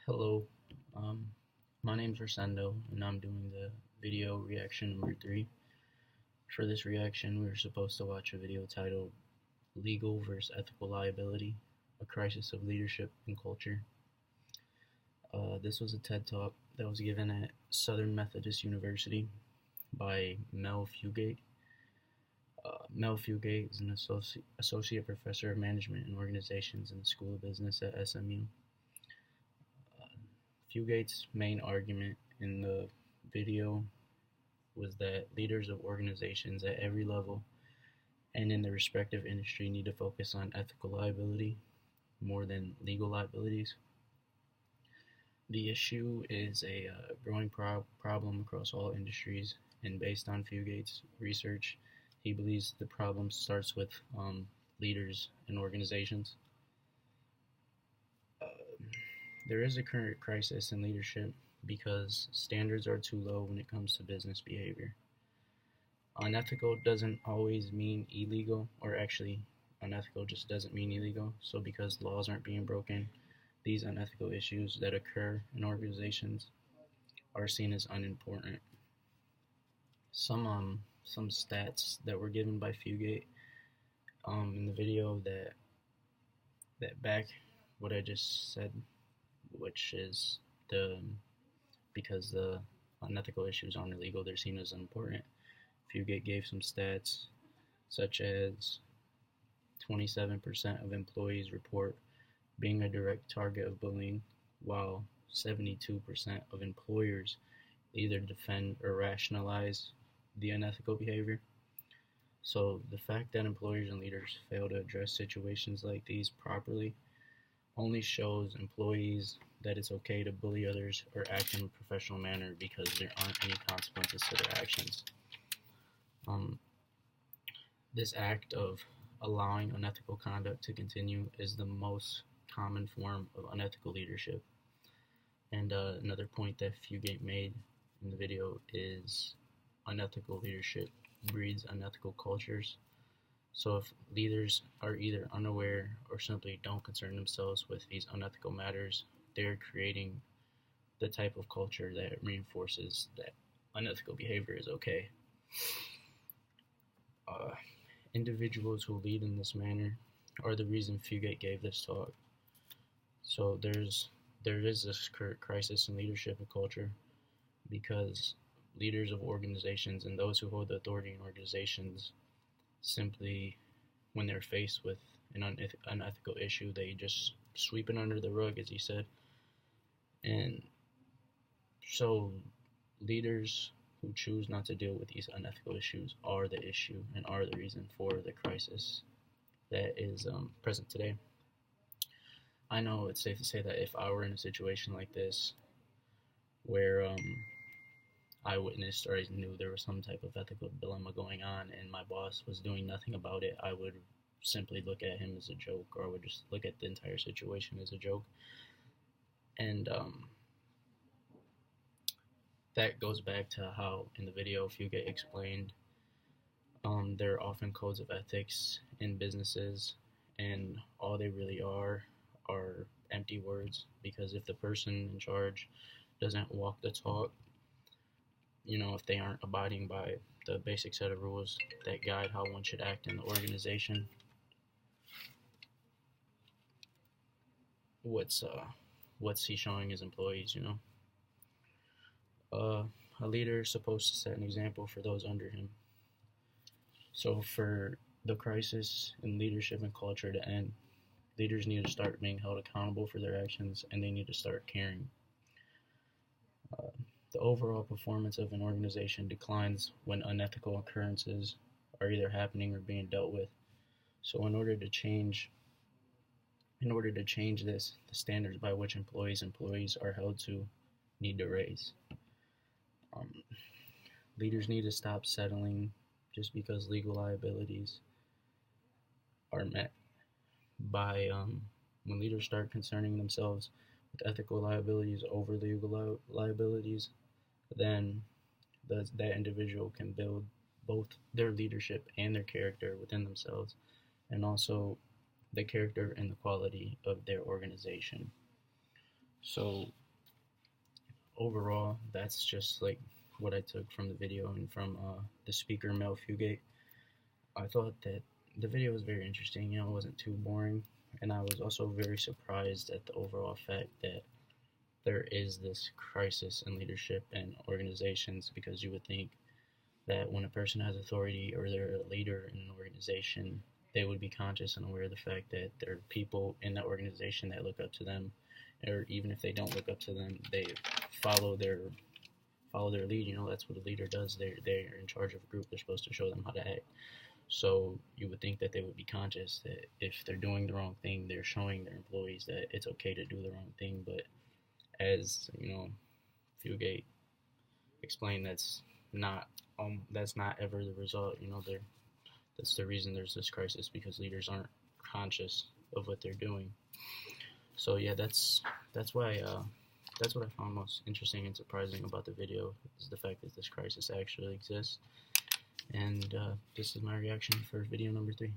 Hello, um, my name's Rosendo, and I'm doing the video reaction number 3. For this reaction, we were supposed to watch a video titled Legal vs. Ethical Liability, A Crisis of Leadership and Culture. This was a TED Talk that was given at Southern Methodist University by Mel Fugate. Mel Fugate is an associate professor of management and organizations in the School of Business at SMU. Fugate's main argument in the video was that leaders of organizations at every level and in their respective industry need to focus on ethical liability more than legal liabilities. The issue is a growing problem across all industries, and based on Fugate's research, he believes the problem starts with leaders and organizations. There is a current crisis in leadership because standards are too low when it comes to business behavior. Unethical doesn't always mean illegal, or actually, unethical just doesn't mean illegal. So, because laws aren't being broken, these unethical issues that occur in organizations are seen as unimportant. Some stats that were given by Fugate in the video that back what I just said, which is because the unethical issues aren't illegal, they're seen as unimportant. Fugate gave some stats such as 27% of employees report being a direct target of bullying, while 72% of employers either defend or rationalize the unethical behavior. So the fact that employers and leaders fail to address situations like these properly only shows employees that it's okay to bully others or act in a professional manner because there aren't any consequences to their actions. This act of allowing unethical conduct to continue is the most common form of unethical leadership. And another point that Fugate made in the video is unethical leadership breeds unethical cultures. So if leaders are either unaware or simply don't concern themselves with these unethical matters, they're creating the type of culture that reinforces that unethical behavior is okay. Individuals who lead in this manner are the reason Fugate gave this talk. So there is this current crisis in leadership and culture because leaders of organizations and those who hold the authority in organizations simply, when they're faced with an unethical issue, they just sweep it under the rug, as he said. And so leaders who choose not to deal with these unethical issues are the issue and are the reason for the crisis that is present today. I know it's safe to say that if I were in a situation like this where I witnessed or I knew there was some type of ethical dilemma going on and my boss was doing nothing about it, I would simply look at him as a joke, or I would just look at the entire situation as a joke. And that goes back to how in the video Fugate explained there are often codes of ethics in businesses, and all they really are empty words, because if the person in charge doesn't walk the talk, if they aren't abiding by the basic set of rules that guide how one should act in the organization, what's he showing his employees? A leader is supposed to set an example for those under him. So for the crisis in leadership and culture to end, leaders need to start being held accountable for their actions, and they need to start caring. The overall performance of an organization declines when unethical occurrences are either happening or being dealt with. So in order to change this, the standards by which employees are held to need to raise. Leaders need to stop settling just because legal liabilities are met. By when leaders start concerning themselves with ethical liabilities over legal liabilities, then that individual can build both their leadership and their character within themselves, and also the character and the quality of their organization. So overall, that's just like what I took from the video and from the speaker Mel Fugate. I thought that the video was very interesting. It wasn't too boring, and I was also very surprised at the overall fact that there is this crisis in leadership and organizations, because you would think that when a person has authority or they're a leader in an organization, they would be conscious and aware of the fact that there are people in that organization that look up to them, or even if they don't look up to them, they follow their lead. That's what a leader does. They're in charge of a group. They're supposed to show them how to act. So you would think that they would be conscious that if they're doing the wrong thing, they're showing their employees that it's okay to do the wrong thing. But as Fugate explained, that's not ever the result. That's the reason there's this crisis, because leaders aren't conscious of what they're doing. So yeah, that's why that's what I found most interesting and surprising about the video, is the fact that this crisis actually exists. And this is my reaction for video number 3.